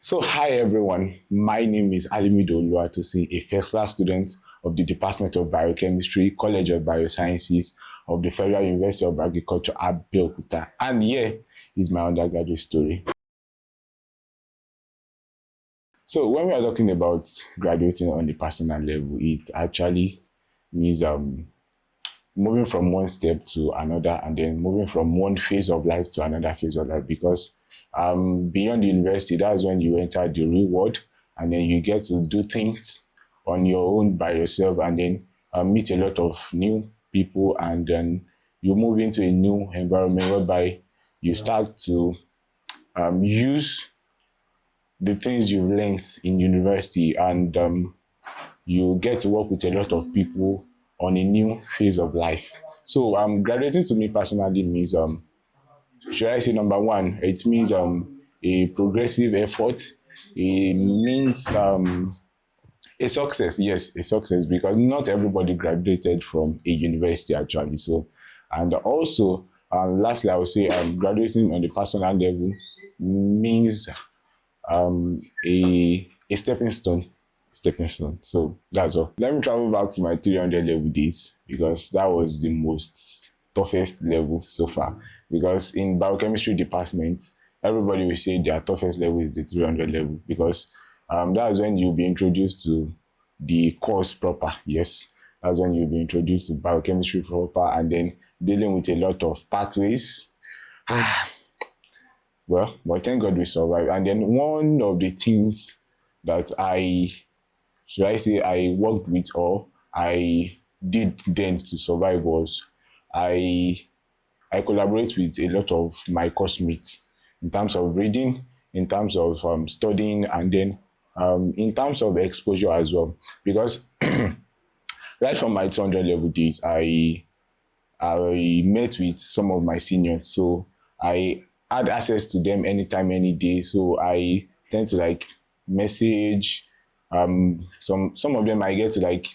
So, hi everyone. My name is Alimi Idowu, a first-class student of the Department of Biochemistry, College of Biosciences of the Federal University of Agriculture, Abeokuta. And here is my undergraduate story. So, when we are talking about graduating on the personal level, it actually means moving from one step to another and then moving from one phase of life to another phase of life because beyond the university, that's when you enter the real world and then you get to do things on your own by yourself and then meet a lot of new people and then you move into a new environment whereby you start to use the things you've learned in university and you get to work with a lot of people on a new phase of life. So graduating to me personally means should I say number one, it means a progressive effort. It means a success, yes, a success because not everybody graduated from a university actually. So and also lastly I would say graduating on the personal level means a stepping stone. So that's all. Let me travel back to my 300 level days because that was the most toughest level so far. Because in biochemistry department, everybody will say their toughest level is the 300 level because that's when you'll be introduced to the course proper. Yes, that's when you'll be introduced to biochemistry proper and then dealing with a lot of pathways. Well, but thank God we survived. And then one of the things that should I say, I worked with or I did then to survive was I I collaborate with a lot of my classmates in terms of reading, in terms of studying, and then in terms of exposure as well. Because right from my 200 level days, I met with some of my seniors, so I had access to them anytime, any day. So I tend to like message. Some of them I get to like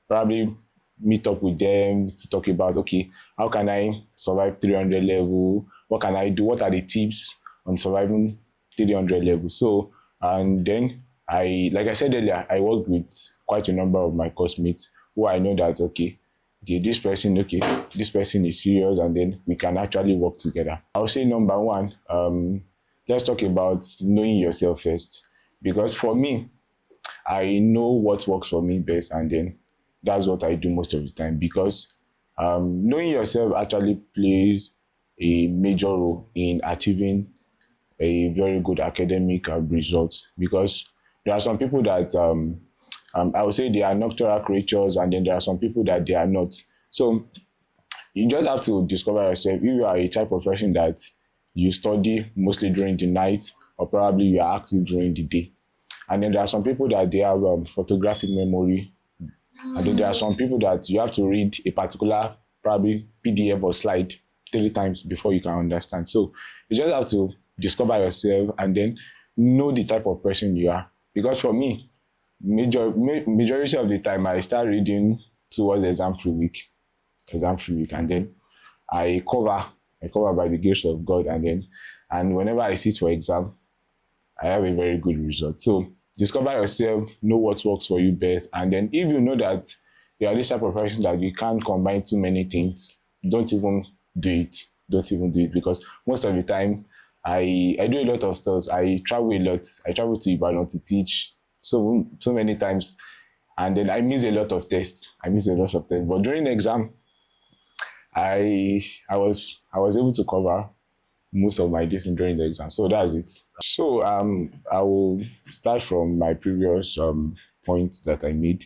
probably meet up with them to talk about okay, how can I survive 300 level? What can I do? What are the tips on surviving 300 level? So and then like I said earlier, I worked with quite a number of my classmates who I know that okay, this person is serious, and then we can actually work together. I'll say number one, let's talk about knowing yourself first, because for me, I know what works for me best, and then that's what I do most of the time. Because knowing yourself actually plays a major role in achieving a very good academic result. Because there are some people that I would say they are nocturnal creatures, and then there are some people that they are not. So you just have to discover yourself. If you are a type of person that you study mostly during the night, or probably you are active during the day, and then there are some people that they have photographic memory, and then there are some people that you have to read a particular probably PDF or slide 3 times before you can understand. So you just have to discover yourself and then know the type of person you are. Because for me, majority of the time I start reading towards exam free week, and then I cover I cover by the grace of God, and whenever I sit for exam, I have a very good result. So discover yourself, know what works for you best, and then if you know that you are this type of person that you can't combine too many things, don't even do it. Don't even do it, because most of the time I do a lot of stuff. I travel a lot. I travel to Ibadan to teach so many times, and then I miss a lot of tests. But during the exam, I was able to cover most of my distance during the exam. So that's it. So I will start from my previous point that I made.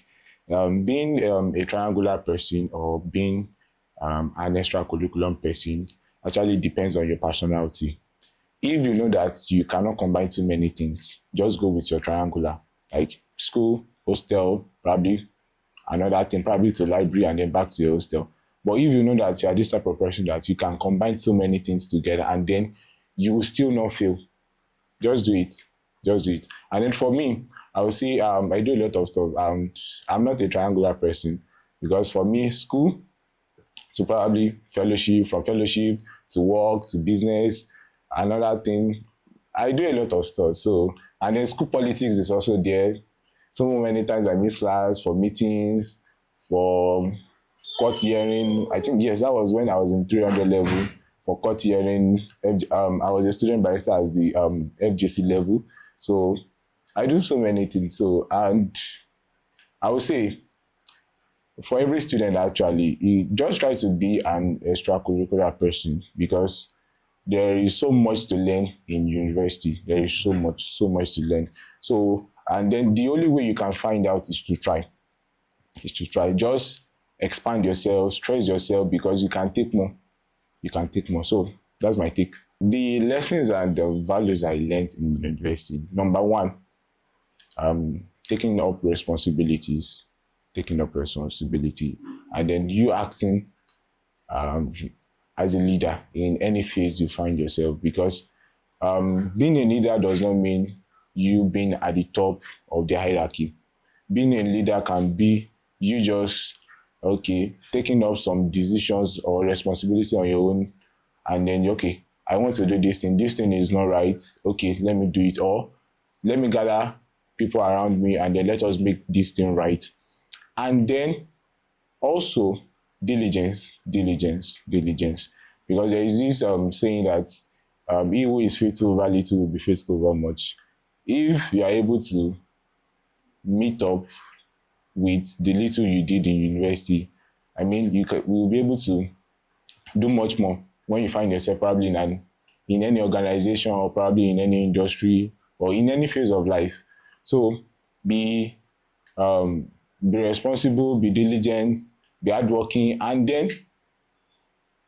Being a triangular person or being an extracurricular person actually depends on your personality. If you know that you cannot combine too many things, just go with your triangular, like school, hostel, probably another thing, probably to library and then back to your hostel. But if you know that you are this type of person that you can combine so many things together and then you will still not fail, just do it. Just do it. And then for me, I would say I do a lot of stuff. I'm not a triangular person, because for me, school to probably fellowship, from fellowship to work to business, another thing. I do a lot of stuff. So, and then school politics is also there. So many times I miss class for meetings, for court hearing. I think, yes, that was when I was in 300 level for court hearing. I was a student barrister as the FJC level. So I do so many things. So, and I would say for every student actually, you just try to be an extracurricular person, because there is so much to learn in university. There is so much to learn. So, and then the only way you can find out is to try. Is to try. Just expand yourself, stress yourself, because you can take more. You can take more. So that's my take. The lessons and the values I learned in university. Number one, taking up responsibilities, taking up responsibility, and then you acting um, as a leader in any phase you find yourself. Because being a leader does not mean you being at the top of the hierarchy. Being a leader can be you just, okay, taking up some decisions or responsibility on your own, and then, okay, I want to do this thing. This thing is not right. Okay, let me do it. Or let me gather people around me, and then let us make this thing right. And then also diligence, diligence, diligence. Because there is this saying that he who is faithful over little will be faithful over much. If you are able to meet up with the little you did in university, I mean, will be able to do much more when you find yourself probably in any organization, or probably in any industry, or in any phase of life. So be be responsible, be diligent, be hardworking, and then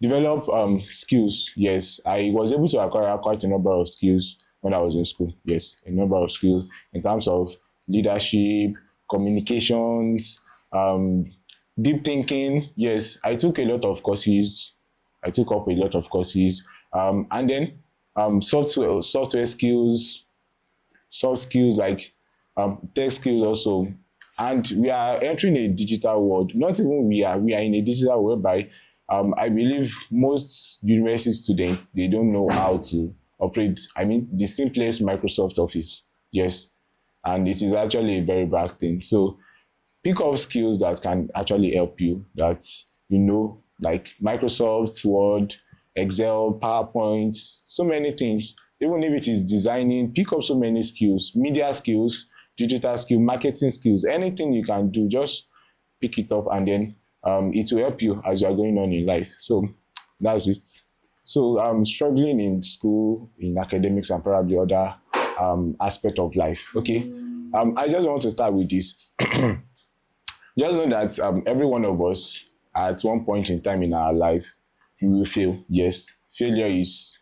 develop skills. Yes, I was able to acquire quite a number of skills when I was in school. Yes, a number of skills in terms of leadership, communications, deep thinking. Yes, I took a lot of courses. I took up a lot of courses, and then software skills, soft skills like tech skills also. And we are entering a digital world. Not even we are in a digital world whereby I believe most university students, they don't know how to operate. I mean, the simplest Microsoft Office. Yes, and it is actually a very bad thing. So pick up skills that can actually help you, that like Microsoft Word, Excel, PowerPoint, so many things. Even if it is designing, pick up so many skills, media skills, digital skills, marketing skills, anything you can do, just pick it up, and then it will help you as you are going on in life. So that's it. So I'm struggling in school, in academics, and probably other aspect of life. Okay. I just want to start with this. Just know that every one of us, at one point in time in our life, we will fail. Yes, failure is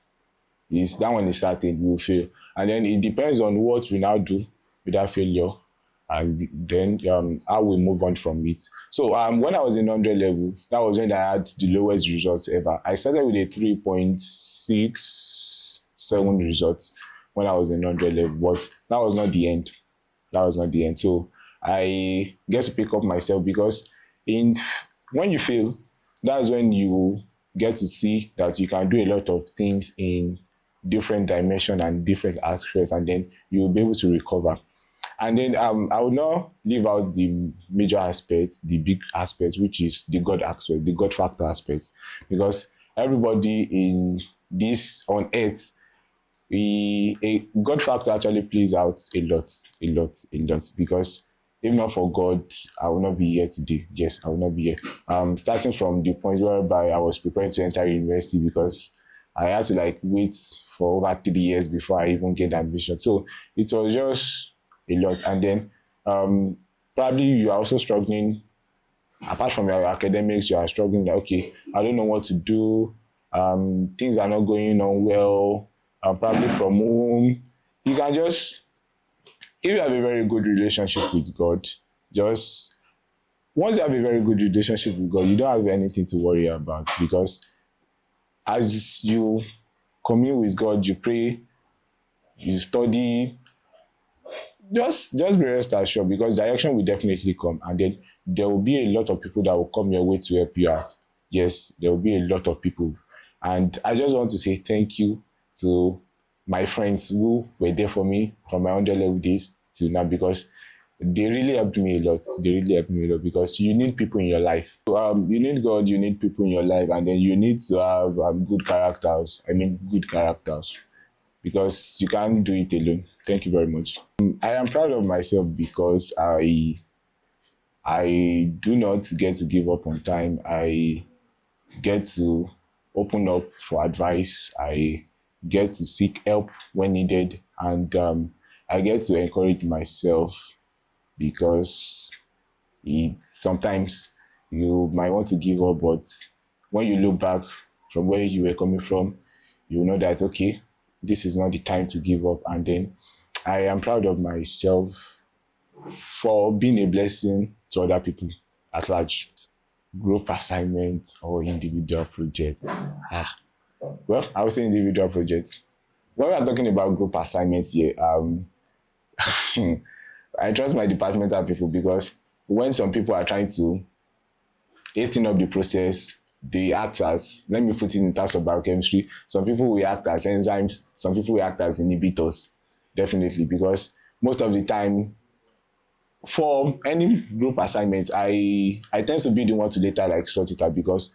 that one is certain. We will fail, and then it depends on what we now do with that failure, and then how we move on from it. So when I was in 100 level, that was when I had the lowest results ever. I started with a 3.67 results when I was in 100 level, but that was not the end. That was not the end. So I get to pick up myself, because when you fail, that's when you get to see that you can do a lot of things in different dimensions and different aspects, and then you will be able to recover. And then I will not leave out the major aspects, the big aspects, which is the God aspect, the God factor aspects, because everybody in this on earth, a God factor actually plays out a lot, a lot, a lot. Because if not for God, I will not be here today. Yes, I will not be here. Starting from the point whereby I was preparing to enter university, because I had to wait for over 3 years before I even get admission. So it was just a lot. And then probably you are also struggling. Apart from your academics, you are struggling that, okay, I don't know what to do. Things are not going on well. Probably from home. You can just, if you have a very good relationship with God, just once you have a very good relationship with God, you don't have anything to worry about, because as you commune with God, you pray, you study, just be rest assured, because direction will definitely come, and then there will be a lot of people that will come your way to help you out. Yes, there will be a lot of people. And I just want to say thank you to my friends who were there for me from my 100 level days till now, because they really helped me a lot. They really helped me a lot, because you need people in your life. So, you need God, you need people in your life, and then you need to have good characters. I mean, good characters, because you can't do it alone. Thank you very much. I am proud of myself because I do not get to give up on time. I get to open up for advice. I get to seek help when needed, and I get to encourage myself, because sometimes you might want to give up, but when you look back from where you were coming from, you know that, okay, this is not the time to give up. And then I am proud of myself for being a blessing to other people at large. Group assignments or individual projects? Well, I would say individual projects. When we are talking about group assignments here, I trust my departmental people, because when some people are trying to hasten up the process, they act as, let me put it in terms of biochemistry, some people will act as enzymes, some people will act as inhibitors, definitely, because most of the time, for any group assignments, I tend to be the one to later like sort it out, because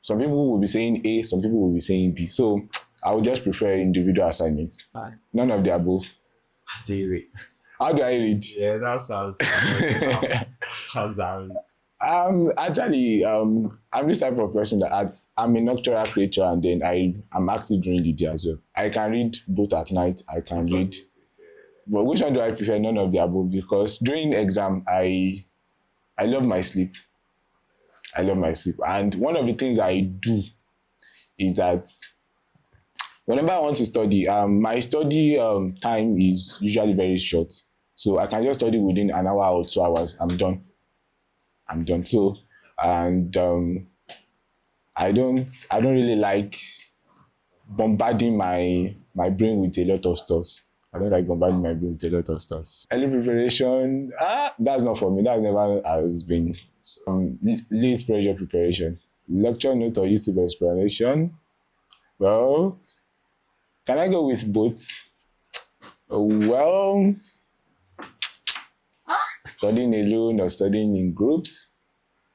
some people will be saying A, some people will be saying B. So I would just prefer individual assignments. None of the above. How do you read? How do I read? Yeah, that sounds how's that read? Actually, I'm this type of person that I'm a nocturnal creature, and then I'm active during the day as well. I can read both at night. I can read. But which one do I prefer? None of the above, because during exam, I love my sleep. I love my sleep. And one of the things I do is that whenever I want to study, my study time is usually very short. So I can just study within an hour or 2 hours. I'm done. So, and I don't really like bombarding my brain with a lot of stuff. I don't like bombarding my brain with a lot of stuff. Early preparation, that's not for me. That's never has been. Least pressure preparation. Lecture note or YouTube explanation. Well, can I go with both? Well, studying alone or studying in groups.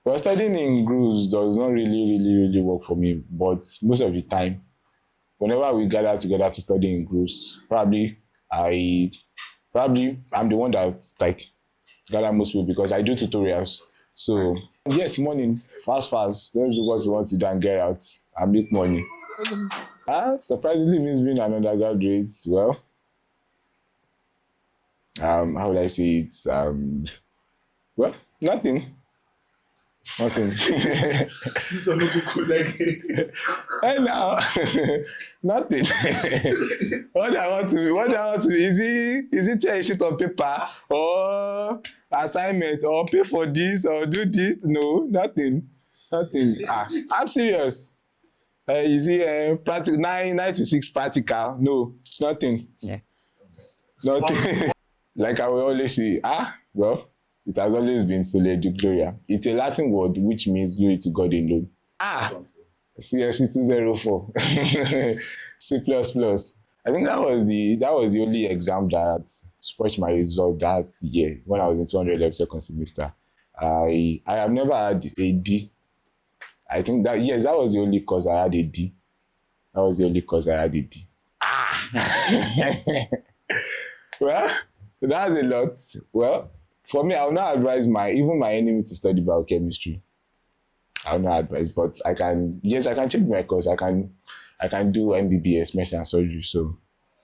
Well, studying in groups does not really work for me. But most of the time, whenever we gather together to study in groups, probably I'm the one that like gather most people, because I do tutorials. So yes, morning, fast. Let's do what we want to do and get out and make money. Surprisingly means being an undergraduate. Well, how would I say it? Well, nothing. And now, nothing. What I want to is it tear a sheet of paper or assignment or pay for this or do this? No, nothing. I'm serious. Is it practical 9 to 6 practical? No, nothing. Yeah. Nothing. Like I will always say, well, it has always been Sole Deo Gloria. It's a Latin word which means glory to God alone. CSC 204. C++. I think that was the only exam that spoiled my result that year when I was in 200 level second semester. I have never had a D. I think that was the only course I had a D. That was the only course I had a D. Well, that's a lot. Well, for me, I will not advise even my enemy to study biochemistry. I will not advise, but I can change my course. I can do MBBS, medicine and surgery, so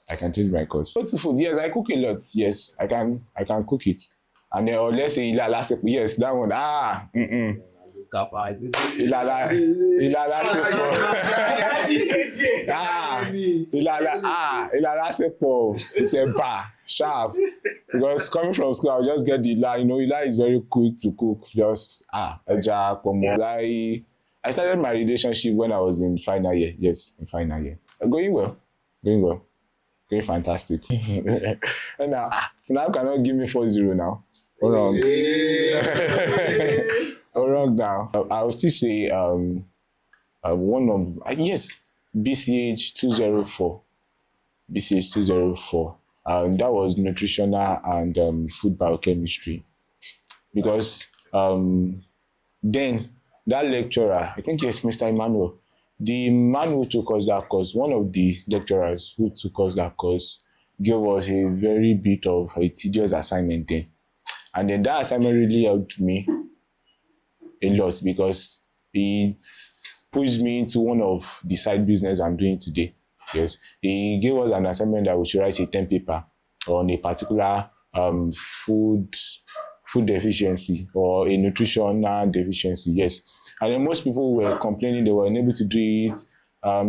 I can change my course. What's food? Yes, I cook a lot. Yes, I can cook it. And then, or let's say yes, that one. Sharp. Because coming from school, I'll just get the ila. Ila is very quick to cook. Just eja, pomo. I started my relationship when I was in final year. Yes, in final year. Going well. Going fantastic. And now cannot give me 4-0 now. Hold on. Around now, I will still say one of BCH 204. BCH 204. And that was nutritional and food biochemistry. Because then that lecturer, I think yes, Mr. Emmanuel, the man who took us that course, one of the lecturers who took us that course, gave us a very bit of a tedious assignment then. And then that assignment really helped me a lot because it pushed me into one of the side business I'm doing today. Yes, he gave us an assignment that we should write a 10 paper on a particular food deficiency or a nutritional deficiency. Yes, and then most people were complaining they were unable to do it.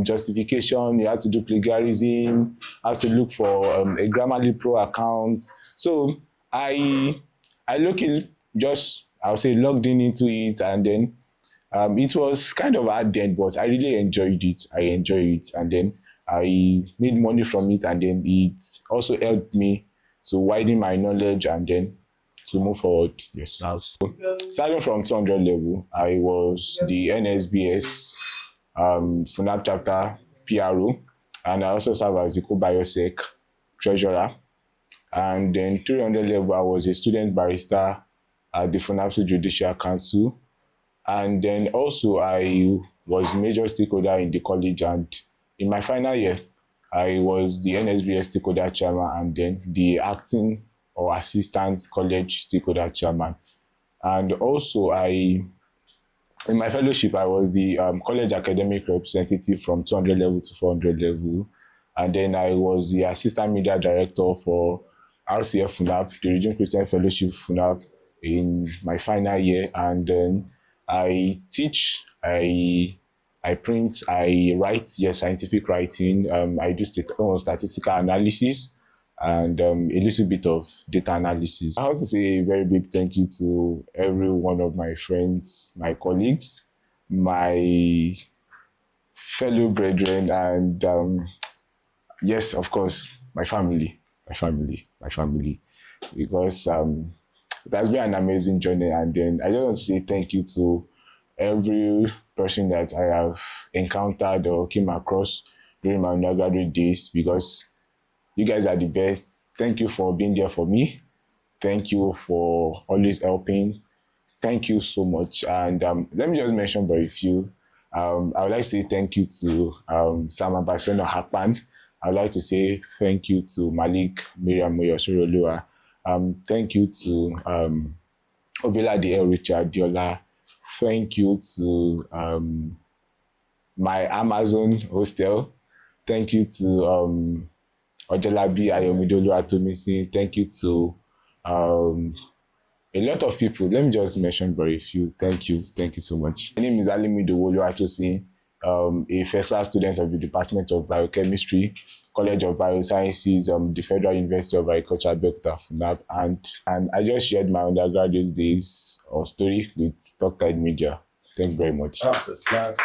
Justification, you had to do plagiarism, have to look for a Grammarly Pro account. So I luckily just, I'll say, logged in into it, and then it was kind of hard then, but I really enjoyed it. I enjoyed it, and then I made money from it, and then it also helped me to widen my knowledge and then to move forward. Yes. Starting from 200 level, I was the NSBS FUNAB chapter PRO, and I also serve as the co-biosec treasurer. And then 300 level, I was a student barrister at the FUNAB Judicial Council. And then also I was major stakeholder in the college, and in my final year, I was the NSBS stakeholder chairman and then the acting or assistant college stakeholder chairman. And also in my fellowship, I was the college academic representative from 200 level to 400 level. And then I was the assistant media director for RCF FUNAB, the Region Christian Fellowship FUNAB, in my final year. And then I teach, I print, I write, yes, scientific writing. I do statistical analysis and a little bit of data analysis. I have to say a very big thank you to every one of my friends, my colleagues, my fellow brethren, and yes, of course, my family, because it has been an amazing journey. And then I just want to say thank you to every person that I have encountered or came across during my undergraduate days, because you guys are the best. Thank you for being there for me. Thank you for always helping. Thank you so much. And let me just mention very few. I would like to say thank you to Sam Ambassador Hakpan. I would like to say thank you to Malik Miriam Moyosorolua. Thank you to Obilade El Richard Diola. Thank you to my Amazon hostel. Thank you to Ojelabi Ayomidolu Atomisi. Thank you to a lot of people. Let me just mention very few. Thank you so much. My name is Alimi Idowu, a first-class student of the Department of Biochemistry, College of Biosciences, the Federal University of Agriculture, Abeokuta, FUNAB, and I just shared my undergraduate days or story with Talk Tide Media. Thank you very much. That's class.